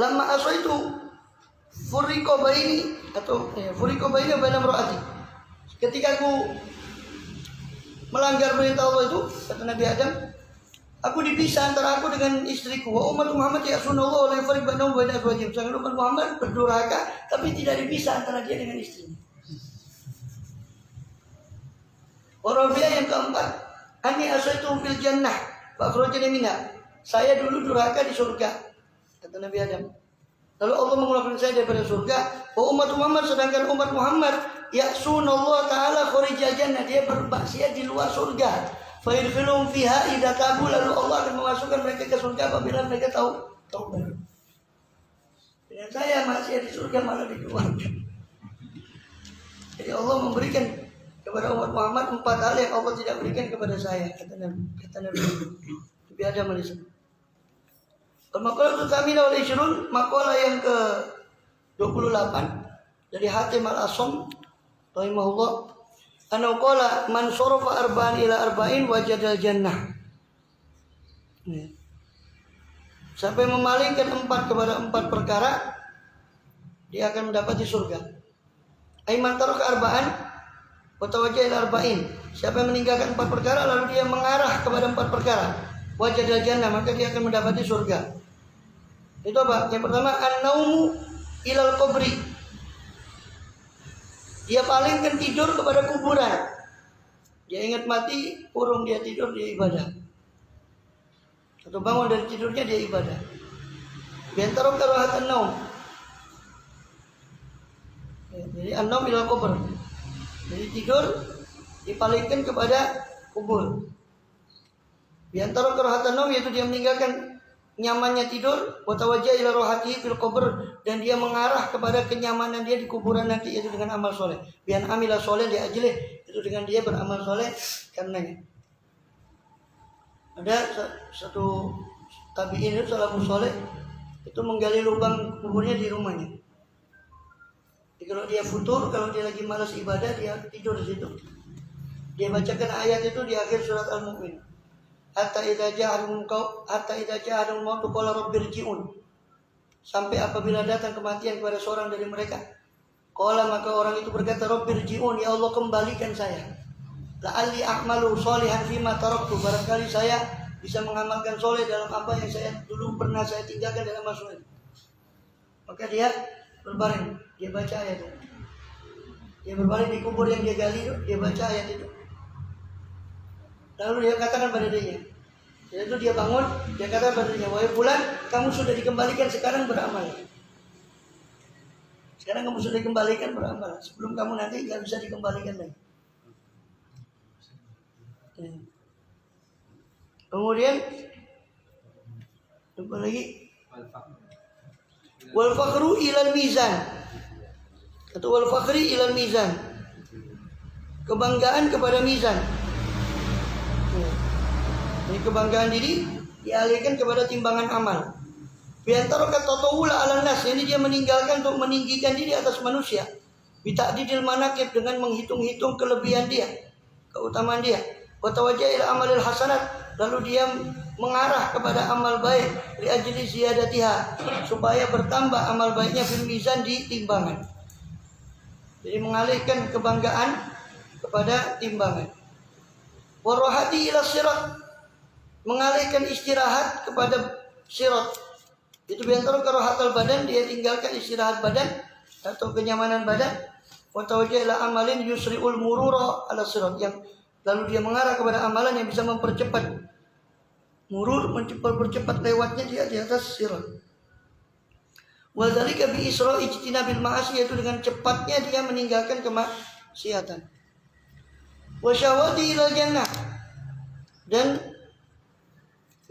lama aso itu furiko baini atau furiko baini baina roati. Ketika aku melanggar perintah Allah itu, kata Nabi Adam, aku dipisah antara aku dengan istriku. Wa umat Muhammad ya sunallahu alaihi wa sallam baina azwajihim. Sangat umat Muhammad berdurhaka tapi tidak dipisah antara dia dengan istrinya. Warabiya yang keempat, ani asaitu fil jannah fa akhrajani minha. Saya dulu durhaka di surga, kata Nabi Adam. Lalu Allah mengeluarkan saya daripada surga. Wa umat Muhammad, sedangkan umat Muhammad ya sunallahu taala kharijal jannah, dia bermaksiat di luar surga. Fa'idkhilum fiha idza tabu, lalu Allah akan memasukkan mereka ke surga apabila mereka taubat. Dengan saya masih di surga malah dikeluarkan. Jadi Allah memberikan kepada umat Muhammad 4 hal yang Allah tidak berikan kepada saya, kata Nabi Adam alaihissalam. Al-maqalah tsamina wal 20, maqalah yang ke-28 dari Hatim al-Asam rahimahullah. Anau qala man sarafa arba'an ila arba'in wajadal jannah. Sampai memalingkan 4 kepada 4 perkara, dia akan mendapati surga. Aiman taraka arba'an wa tawajjaha ila arba'in. Siapa yang meninggalkan 4 perkara lalu dia mengarah kepada 4 perkara, wajadal jannah, maka dia akan mendapati surga. Itu apa? Yang pertama, an-naumu ilal qabri. Dia palingkan tidur kepada kuburan. Dia ingat mati, urung dia tidur, dia ibadah. Atau bangun dari tidurnya, dia ibadah. Biantara karahatan naum. Jadi an-naum ilal qabr. Jadi tidur dipalingkan kepada kubur. Biantara karahatan naum, yaitu dia meninggalkan nyamannya tidur, wa tawajjaha ila rohatihi fil qabr, dan dia mengarah kepada kenyamanan dia di kuburan nanti, yaitu dengan amal soleh. Bian amila soleh di ajlih, itu dengan dia beramal soleh karenanya. Ada satu tabi'in itu salafus soleh itu menggali lubang kuburnya di rumahnya. Jadi kalau dia futur, kalau dia lagi malas ibadah, dia tidur di situ. Dia bacakan ayat itu di akhir surat Al-Mu'min. Hatta idza ja'ahum maut qala rabbirji'un. sampai apabila datang kematian kepada seorang dari mereka. Qala, maka orang itu berkata, Rabbirji'un, ya Allah kembalikan saya. La'alli a'malu sholihan fima taraktu, barangkali saya bisa mengamalkan soleh dalam apa yang saya dulu pernah saya tinggalkan dalam masa lalu. Maka dia berbaring, dia baca ayat itu. Dia berbaring di kubur yang dia gali itu, dia baca ayat itu. Lalu dia katakan pada dirinya, yaitu dia bangun, dia katakan pada dirinya, wahai fulan, kamu sudah dikembalikan, sekarang beramal. Sekarang kamu sudah dikembalikan, beramal. Sebelum kamu nanti nggak bisa dikembalikan lagi. Kemudian apa lagi? Wal fakhru ilal mizan, atau wal fakhri ilal mizan, kebanggaan kepada mizan. Ini kebanggaan diri dialihkan kepada timbangan amal. Di antara kata tatawula ala nas, ini dia meninggalkan untuk meninggikan diri atas manusia. Bita'didil manaqib, dengan menghitung-hitung kelebihan dia, keutamaan dia. Wa tawajjah ila amalil hasanat, lalu dia mengarah kepada amal baik li ajli ziyadatiha, supaya bertambah amal baiknya fil mizan, di timbangan. Jadi mengalihkan kebanggaan kepada timbangan. Wa rohati ila sirat, mengalihkan istirahat kepada sirat. Itu biantara karohatal badan, dia tinggalkan istirahat badan atau kenyamanan badan. Wa tawajjah ila amalin yusri'ul murura ala sirat, yang lalu dia mengarah kepada amalan yang bisa mempercepat murur, mempercepat lewatnya dia di atas sirat. Wa dzalika bi isra'i ijtinabil ma'asi, yaitu dengan cepatnya dia meninggalkan kemaksiatan. Wa syawati ila jannah, dan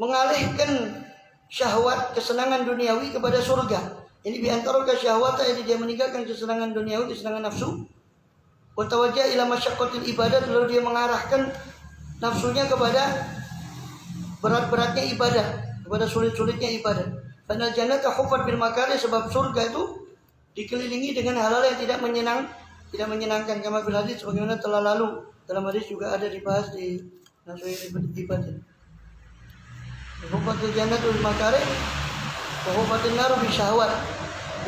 mengalihkan syahwat kesenangan duniawi kepada surga. Ini biantara syahwat, jadi dia meninggalkan kesenangan duniawi, kesenangan nafsu. Wa tawajjah ila masyaqqatil ibadah, lalu dia mengarahkan nafsunya kepada berat-beratnya ibadah, kepada sulit-sulitnya ibadah. Karena jannata huffat bil makarih, sebab surga itu dikelilingi dengan hal-hal yang tidak menyenangkan. Kama fil hadis, sebagaimana telah lalu dalam hadis, juga ada dibahas di nasihat ibadah. Huffatul jannatu bil makarih wa huffatin naru bi syahwat.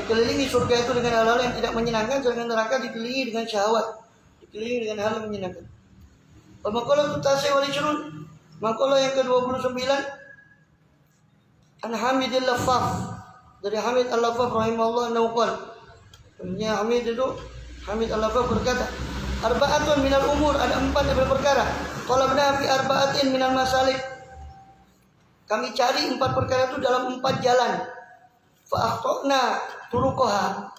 Dikelilingi surga itu dengan hal-hal yang tidak menyenangkan, sedangkan neraka dikelilingi dengan syahwat, dikelilingi dengan hal yang menyenangkan. Wa maqalah tutasi wal ishrun, maqalah yang ke-29, an Hamidil Laffaf, dari Hamid Al-Laffaf rahimahullah nauqal. Punya Hamid itu, Hamid Al-Laffaf berkata, arba'atun minal umur, ada 4 dari perkara. Talabna fi arba'atin minal masalik, kami cari 4 perkara itu dalam 4 jalan. Fa akhtana turuqaha,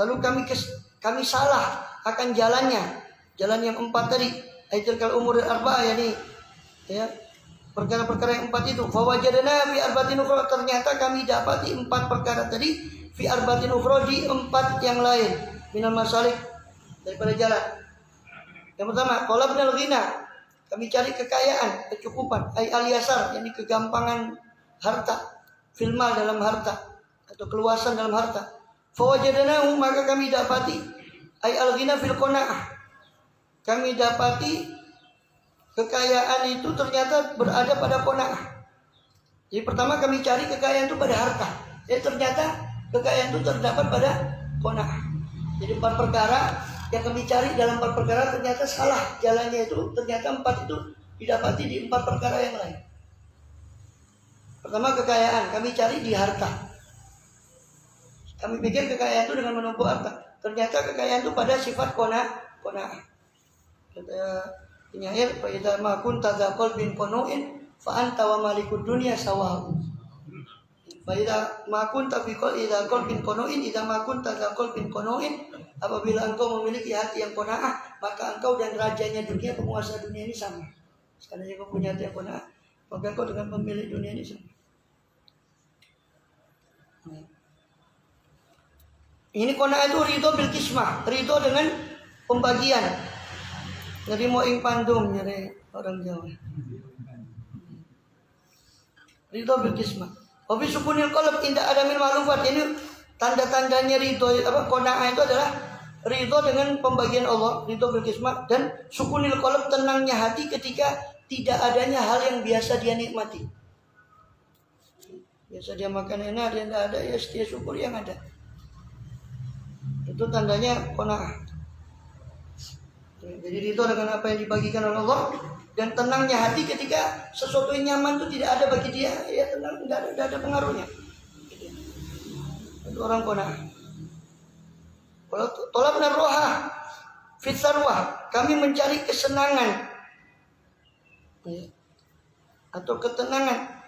lalu kami salah akan jalannya, jalan yang 4 tadi. Aitul kal umur arba'ah, yani ya, perkara-perkara yang 4 itu. Fa wajadna fi arba'atin ukhra, ternyata kami dapati 4 perkara tadi fi arba'atin ukhra, di 4 yang lain minal masalik, daripada jalan. Yang pertama, talabnal ghina, kami cari kekayaan, kecukupan, ay al-yasar, yakni kegampangan harta, filmal dalam harta, atau keluasan dalam harta. Fawajadnahu, maka kami dapati, ay al-ghina fil qanaah, kami dapati kekayaan itu ternyata berada pada qanaah. Jadi pertama kami cari kekayaan itu pada harta, ternyata kekayaan itu terdapat pada qanaah. Jadi 4 perkara yang kami cari dalam 4 perkara, ternyata salah jalannya itu, ternyata 4 itu didapati di 4 perkara yang lain. Pertama kekayaan, kami cari di harta. Kami pikir kekayaan itu dengan menumpuk harta, ternyata kekayaan itu pada sifat qanaah. Kata penyair, fa idza ma kunta dza qalbin qanu'in fa anta wa malikud dunya sawa'u. Fa idza ma kunta fi qalbin qanu'in, idza ma kunta dza qalbin qanu'in, apabila engkau memiliki hati yang qanaah, maka engkau dan rajanya dunia, penguasa dunia ini sama. Sekali engkau punya hati yang qanaah, maka engkau dengan pemilik dunia ini sama. Ini qanaah itu ridho bil kismah, ridho dengan pembagian. Jadi mau ing pandung, jadi orang Jawa. Ridho bil kismah. Wa fi sukunil qalb inda adamil ma'lufat. Ini tanda-tandanya ridho, qanaah itu adalah ridho dengan pembagian Allah, ridho bil kismah, dan sukunil qalb, tenangnya hati ketika tidak adanya hal yang biasa dia nikmati. Biasa dia makan enak, dia tidak ada, ya dia syukur yang ada. Itu tandanya qanaah. Jadi ridho dengan apa yang dibagikan oleh Allah, dan tenangnya hati ketika sesuatu yang nyaman itu tidak ada bagi dia, ya tenang, tidak ada pengaruhnya. Itu orang qanaah. Kalau tolabna roha fit sarwah, kami mencari kesenangan atau ketenangan.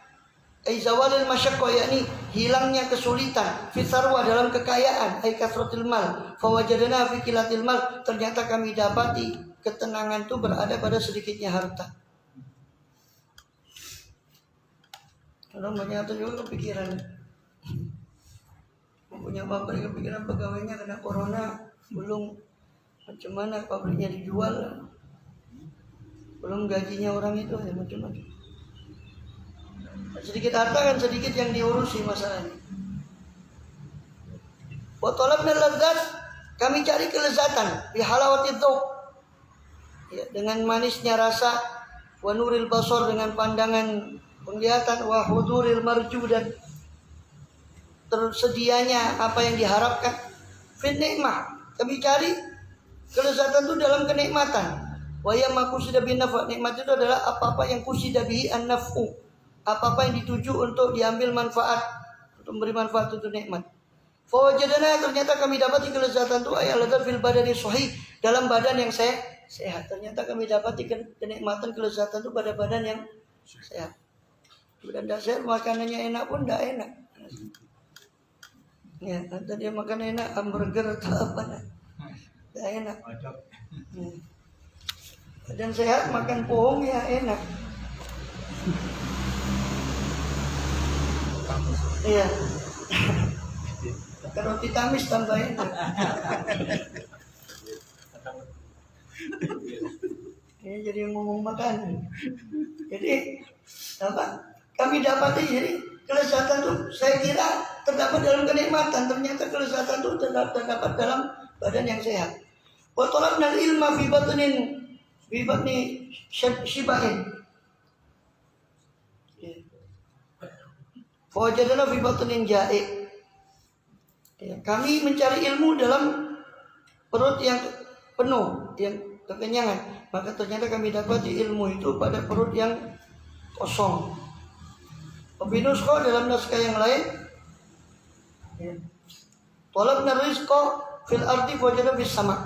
Zawalil masyaqqa, yakni hilangnya kesulitan, fi sarwa dalam kekayaan, ai kasratil mal, fawajadna fi qillatil mal, ternyata kami dapati ketenangan itu berada pada sedikitnya harta. Kalau ternyata juga kepikiran punya pabrik, kepikiran pegawainya kena corona, belum macam mana pabriknya dijual, belum gajinya orang itu, ya macam-macam. Sedikit harta kan sedikit yang diurusi masalahnya. Wa talabna ladzat, kami cari kelezatan, bi halawati dzauq, ya, dengan manisnya rasa, wa nuril basar, dengan pandangan penglihatan, wa huduril marju, dan tersedianya apa yang diharapkan. Fi nikmah, kami cari kelezatan itu dalam kenikmatan. Wa ya ma kusida bin nafa, nikmat itu adalah apa-apa yang kusida bihi an-naf'u, apa-apa yang dituju untuk diambil manfaat, untuk memberi manfaat untuk nikmat. Fawajadana, ternyata kami dapat kelezatan itu ayat ladzat fil badani sahih, dalam badan yang sehat. Ternyata kami dapat kenikmatan kelezatan itu pada badan yang sehat. Badan tidak sehat, makanannya enak pun tidak enak. Ya, nanti dia makan enak, hamburger atau apa, tidak enak. Badan sehat makan pohong ya enak. Iya. Makan roti tamis tambah enak. Ini jadi ngomong makan. Jadi apa? Kami dapat jadi kelezatan itu, saya kira terdapat dalam kenikmatan. Ternyata kelezatan itu terdapat dalam badan yang sehat. Wa talabna ilma fi batni shibain. Fawajadana fi batnin ja'i. Kami mencari ilmu dalam perut yang penuh, yang kekenyangan. Maka ternyata kami dapat ilmu itu pada perut yang kosong. Wabinusko, dalam naskah yang lain, talabna rizqa fil ardi fawajadna fis sama.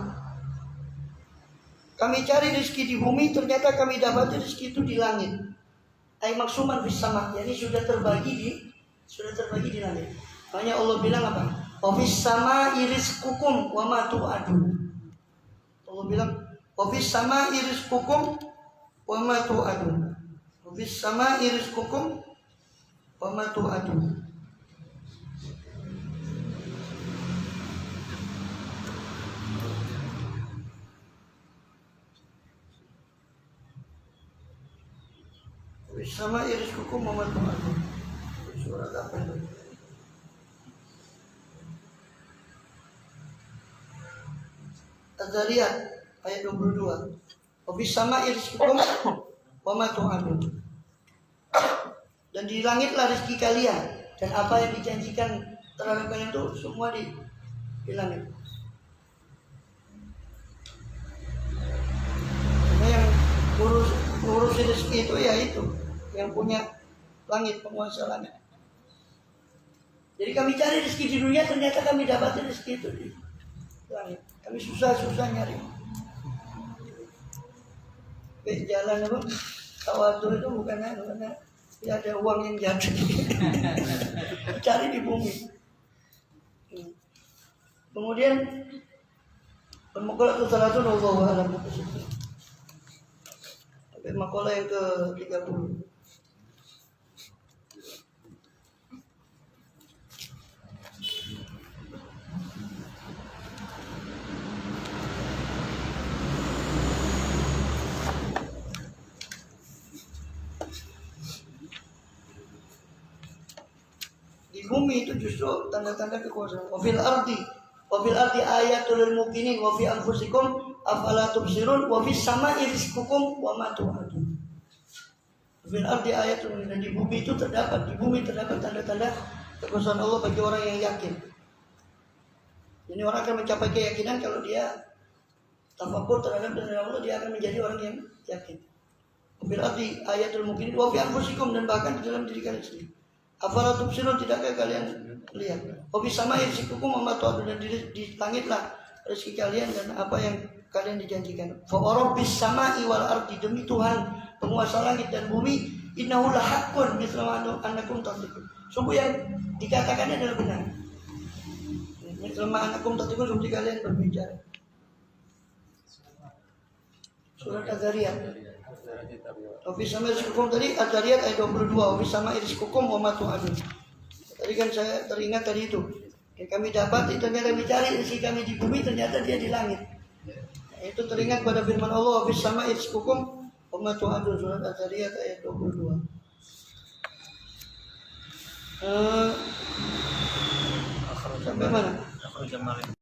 Kami cari rezeki di bumi, ternyata kami dapat rezeki itu di langit. Ai maksuman fis sama, yakni sudah terbagi di langit. Makanya Allah bilang apa? Wa fis sama rizqukum wa ma tu'adun. Allah bilang wa fis sama rizqukum wa ma tu'adun. Wa fis sama rizqukum wa ma tu'adun. Sama rizqukum wa ma tu'adun. Surat apa itu? Az-Zariyat ayat 22. Wa bis sama rizqukum wa ma tu'adun. Dan di langitlah rezeki kalian, dan apa yang dijanjikan terhadap kalian itu semua di langit. Karena yang ngurus rezeki itu ya itu yang punya langit, penguasa langit. Jadi kami cari rezeki di dunia, ternyata kami dapat rezeki itu di langit. Kami susah-susah nyari. Jalan apa? Tawadhu itu bukan karena ya ada uang yang jatuh. Cari di bumi. Kemudian Al-Maqalah Salatun Wallahu a'lam. Sampai makalah yang ke-30. Bumi itu justru tanda-tanda kekuasaan. Wa fil ardi ayatul lil muqinin wa fi anfusikum afala tubsirun wa fis sama'i rizqukum wa ma tu'adun. Wa Fil ardi ayatun, dan di bumi itu terdapat tanda-tanda kekuasaan Allah bagi orang yang yakin. Jadi orang akan mencapai keyakinan kalau dia tafakur terhadap tanda Allah, dia akan menjadi orang yang yakin. Fil ardi ayatul mukminin wa fi anfusikum, dan bahkan di dalam diri kalian sendiri. Afala tubsirun, tidakkah kalian lihat? Wa bis samai rizqukum wa ma tu'adun, dan di langitlah rezeki kalian dan apa yang kalian dijanjikan. Fa rabbis samai wal ardi, demi Tuhan penguasa langit dan bumi, innahu lahaqqun mithla annakum tadhiqun. Sungguh yang dikatakannya adalah benar. Mithla annakum tadhiqun, seperti kalian berbicara. Surat Az-Zariyat. Ofis sama rizqukum tadi Az-Zariyat ayat 22. Ofis sama rizqukum wa ma tu'adun. Tadi kan saya teringat tadi itu. Yang kami dapat itu ternyata mencari rezeki kami di bumi, ternyata dia di langit. Itu teringat pada firman Allah, ofis sama rizqukum wa ma tu'adun, surat Az-Zariyat ayat 22. Sampai mana?